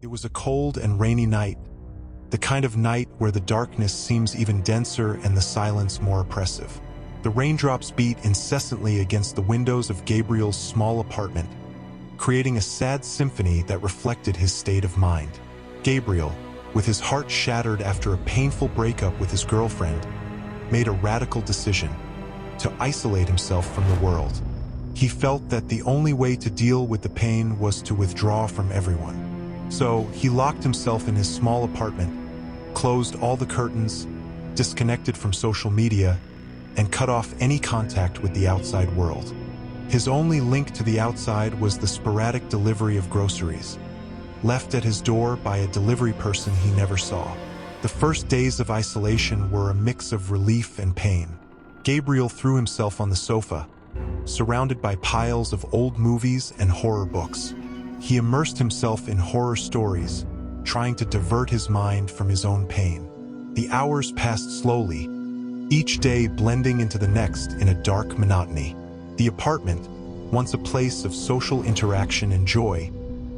It was a cold and rainy night, the kind of night where the darkness seems even denser and the silence more oppressive. The raindrops beat incessantly against the windows of Gabriel's small apartment, creating a sad symphony that reflected his state of mind. Gabriel, with his heart shattered after a painful breakup with his girlfriend, made a radical decision to isolate himself from the world. He felt that the only way to deal with the pain was to withdraw from everyone. So he locked himself in his small apartment, closed all the curtains, disconnected from social media, and cut off any contact with the outside world. His only link to the outside was the sporadic delivery of groceries, left at his door by a delivery person he never saw. The first days of isolation were a mix of relief and pain. Gabriel threw himself on the sofa, surrounded by piles of old movies and horror books. He immersed himself in horror stories, trying to divert his mind from his own pain. The hours passed slowly, each day blending into the next in a dark monotony. The apartment, once a place of social interaction and joy,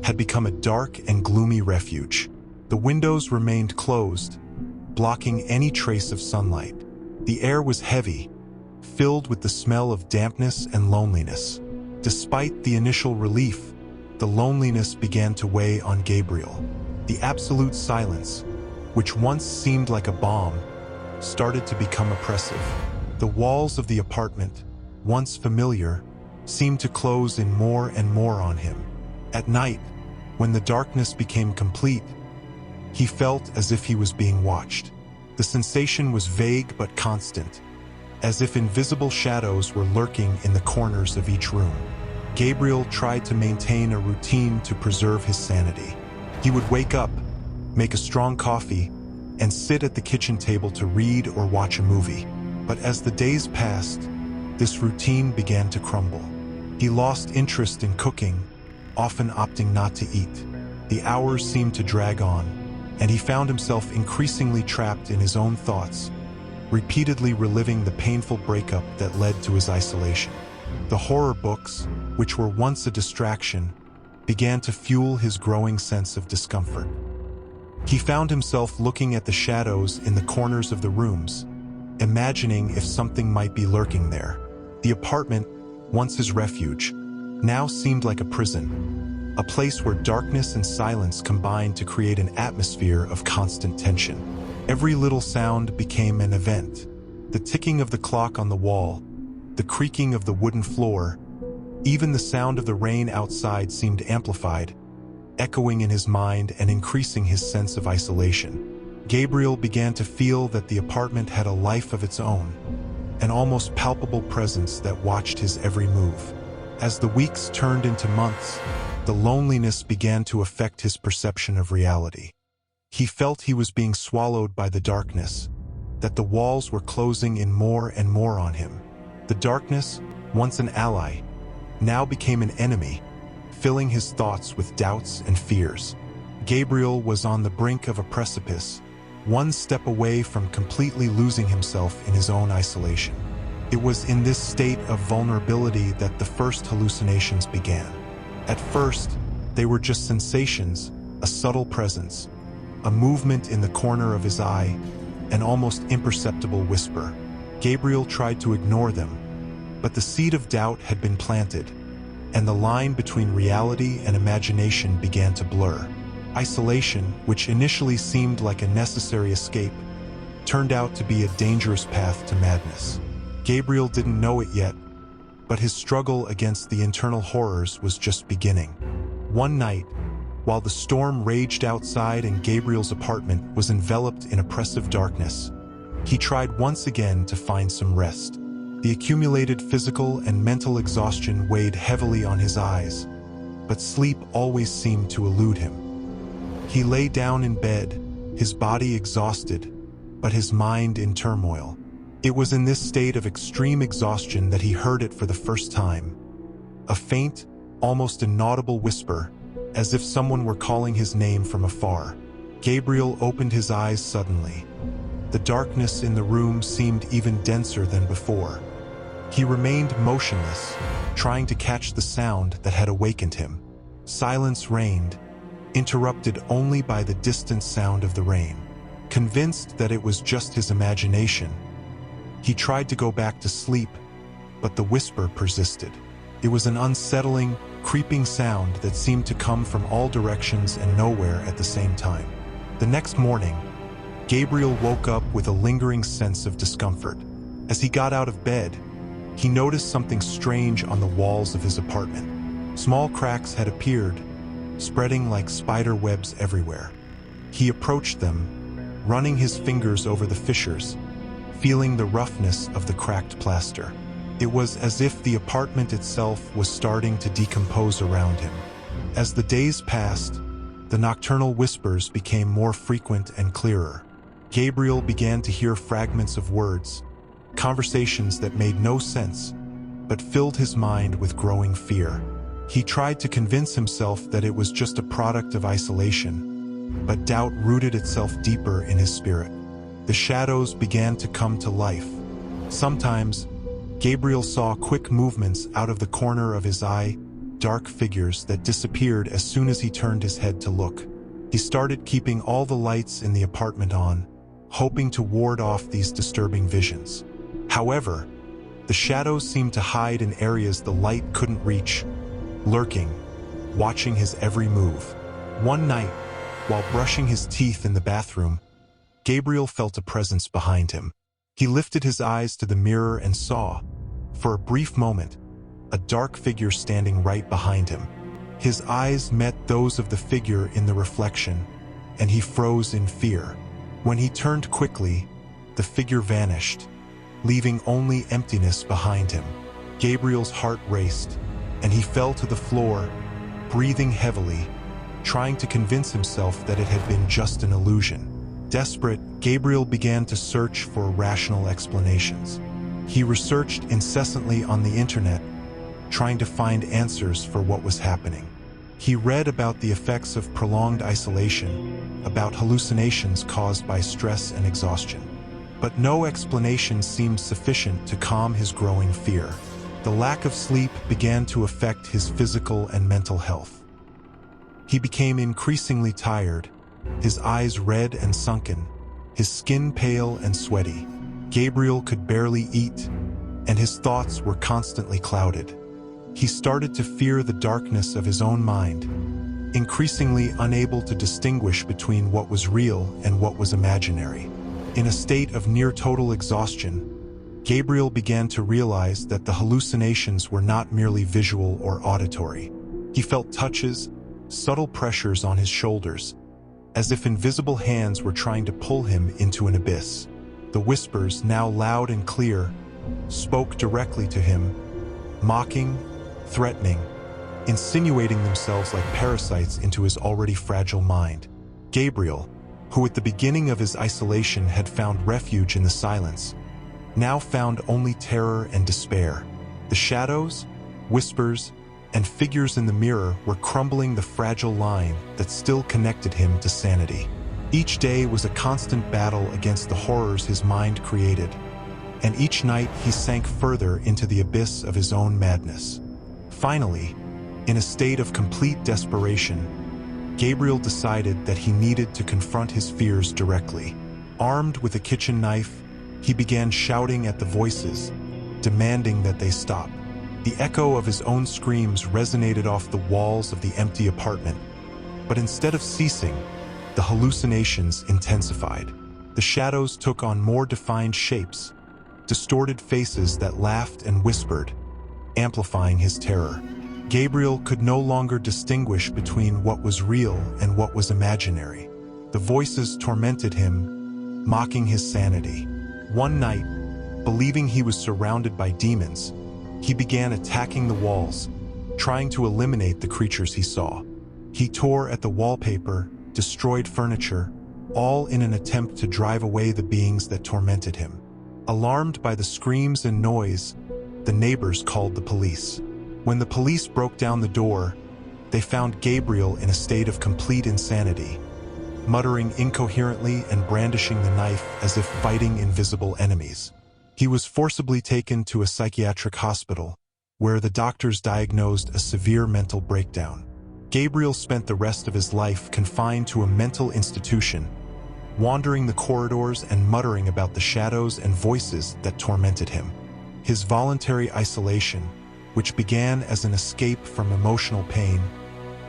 had become a dark and gloomy refuge. The windows remained closed, blocking any trace of sunlight. The air was heavy, filled with the smell of dampness and loneliness. Despite the initial relief, the loneliness began to weigh on Gabriel. The absolute silence, which once seemed like a balm, started to become oppressive. The walls of the apartment, once familiar, seemed to close in more and more on him. At night, when the darkness became complete, he felt as if he was being watched. The sensation was vague but constant, as if invisible shadows were lurking in the corners of each room. Gabriel tried to maintain a routine to preserve his sanity. He would wake up, make a strong coffee, and sit at the kitchen table to read or watch a movie. But as the days passed, this routine began to crumble. He lost interest in cooking, often opting not to eat. The hours seemed to drag on, and he found himself increasingly trapped in his own thoughts, repeatedly reliving the painful breakup that led to his isolation. The horror books, which were once a distraction, began to fuel his growing sense of discomfort. He found himself looking at the shadows in the corners of the rooms, imagining if something might be lurking there. The apartment, once his refuge, now seemed like a prison, a place where darkness and silence combined to create an atmosphere of constant tension. Every little sound became an event. The ticking of the clock on the wall, the creaking of the wooden floor, even the sound of the rain outside seemed amplified, echoing in his mind and increasing his sense of isolation. Gabriel began to feel that the apartment had a life of its own, an almost palpable presence that watched his every move. As the weeks turned into months, the loneliness began to affect his perception of reality. He felt he was being swallowed by the darkness, that the walls were closing in more and more on him. The darkness, once an ally, now became an enemy, filling his thoughts with doubts and fears. Gabriel was on the brink of a precipice, one step away from completely losing himself in his own isolation. It was in this state of vulnerability that the first hallucinations began. At first, they were just sensations, a subtle presence, a movement in the corner of his eye, an almost imperceptible whisper. Gabriel tried to ignore them, but the seed of doubt had been planted, and the line between reality and imagination began to blur. Isolation, which initially seemed like a necessary escape, turned out to be a dangerous path to madness. Gabriel didn't know it yet, but his struggle against the internal horrors was just beginning. One night, while the storm raged outside and Gabriel's apartment was enveloped in oppressive darkness, he tried once again to find some rest. The accumulated physical and mental exhaustion weighed heavily on his eyes, but sleep always seemed to elude him. He lay down in bed, his body exhausted, but his mind in turmoil. It was in this state of extreme exhaustion that he heard it for the first time. A faint, almost inaudible whisper, as if someone were calling his name from afar. Gabriel opened his eyes suddenly. The darkness in the room seemed even denser than before. He remained motionless, trying to catch the sound that had awakened him. Silence reigned, interrupted only by the distant sound of the rain. Convinced that it was just his imagination, he tried to go back to sleep, but the whisper persisted. It was an unsettling, creeping sound that seemed to come from all directions and nowhere at the same time. The next morning, Gabriel woke up with a lingering sense of discomfort. As he got out of bed, he noticed something strange on the walls of his apartment. Small cracks had appeared, spreading like spider webs everywhere. He approached them, running his fingers over the fissures, feeling the roughness of the cracked plaster. It was as if the apartment itself was starting to decompose around him. As the days passed, the nocturnal whispers became more frequent and clearer. Gabriel began to hear fragments of words, conversations that made no sense, but filled his mind with growing fear. He tried to convince himself that it was just a product of isolation, but doubt rooted itself deeper in his spirit. The shadows began to come to life. Sometimes, Gabriel saw quick movements out of the corner of his eye, dark figures that disappeared as soon as he turned his head to look. He started keeping all the lights in the apartment on, hoping to ward off these disturbing visions. However, the shadows seemed to hide in areas the light couldn't reach, lurking, watching his every move. One night, while brushing his teeth in the bathroom, Gabriel felt a presence behind him. He lifted his eyes to the mirror and saw, for a brief moment, a dark figure standing right behind him. His eyes met those of the figure in the reflection, and he froze in fear. When he turned quickly, the figure vanished, leaving only emptiness behind him. Gabriel's heart raced, and he fell to the floor, breathing heavily, trying to convince himself that it had been just an illusion. Desperate, Gabriel began to search for rational explanations. He researched incessantly on the internet, trying to find answers for what was happening. He read about the effects of prolonged isolation, about hallucinations caused by stress and exhaustion. But no explanation seemed sufficient to calm his growing fear. The lack of sleep began to affect his physical and mental health. He became increasingly tired, his eyes red and sunken, his skin pale and sweaty. Gabriel could barely eat, and his thoughts were constantly clouded. He started to fear the darkness of his own mind, increasingly unable to distinguish between what was real and what was imaginary. In a state of near total exhaustion, Gabriel began to realize that the hallucinations were not merely visual or auditory. He felt touches, subtle pressures on his shoulders, as if invisible hands were trying to pull him into an abyss. The whispers, now loud and clear, spoke directly to him, mocking, threatening, insinuating themselves like parasites into his already fragile mind. Gabriel, who at the beginning of his isolation had found refuge in the silence, now found only terror and despair. The shadows, whispers, and figures in the mirror were crumbling the fragile line that still connected him to sanity. Each day was a constant battle against the horrors his mind created, and each night he sank further into the abyss of his own madness. Finally, in a state of complete desperation, Gabriel decided that he needed to confront his fears directly. Armed with a kitchen knife, he began shouting at the voices, demanding that they stop. The echo of his own screams resonated off the walls of the empty apartment, but instead of ceasing, the hallucinations intensified. The shadows took on more defined shapes, distorted faces that laughed and whispered, amplifying his terror. Gabriel could no longer distinguish between what was real and what was imaginary. The voices tormented him, mocking his sanity. One night, believing he was surrounded by demons, he began attacking the walls, trying to eliminate the creatures he saw. He tore at the wallpaper, destroyed furniture, all in an attempt to drive away the beings that tormented him. Alarmed by the screams and noise, the neighbors called the police. When the police broke down the door, they found Gabriel in a state of complete insanity, muttering incoherently and brandishing the knife as if fighting invisible enemies. He was forcibly taken to a psychiatric hospital, where the doctors diagnosed a severe mental breakdown. Gabriel spent the rest of his life confined to a mental institution, wandering the corridors and muttering about the shadows and voices that tormented him. His voluntary isolation, which began as an escape from emotional pain,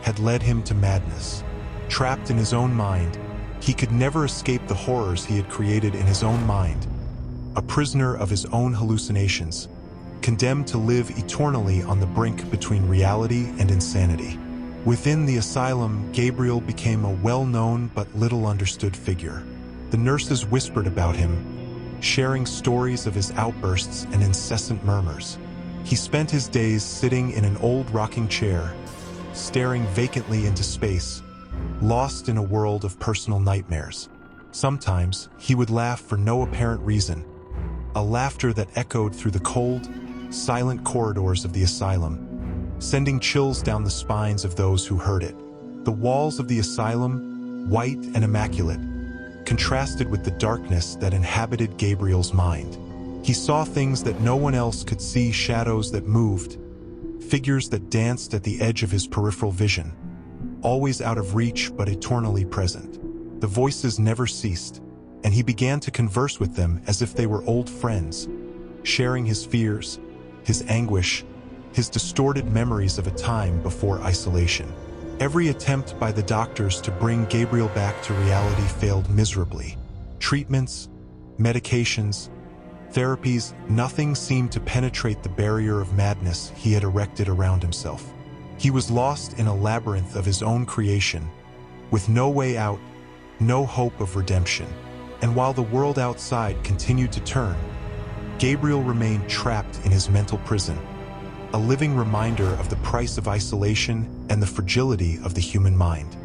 had led him to madness. Trapped in his own mind, he could never escape the horrors he had created in his own mind. A prisoner of his own hallucinations, condemned to live eternally on the brink between reality and insanity. Within the asylum, Gabriel became a well-known but little understood figure. The nurses whispered about him, sharing stories of his outbursts and incessant murmurs. He spent his days sitting in an old rocking chair, staring vacantly into space, lost in a world of personal nightmares. Sometimes, he would laugh for no apparent reason, a laughter that echoed through the cold, silent corridors of the asylum, sending chills down the spines of those who heard it. The walls of the asylum, white and immaculate, contrasted with the darkness that inhabited Gabriel's mind. He saw things that no one else could see, shadows that moved, figures that danced at the edge of his peripheral vision, always out of reach but eternally present. The voices never ceased, and he began to converse with them as if they were old friends, sharing his fears, his anguish, his distorted memories of a time before isolation. Every attempt by the doctors to bring Gabriel back to reality failed miserably. Treatments, medications, therapies, nothing seemed to penetrate the barrier of madness he had erected around himself. He was lost in a labyrinth of his own creation, with no way out, no hope of redemption. And while the world outside continued to turn, Gabriel remained trapped in his mental prison, a living reminder of the price of isolation and the fragility of the human mind.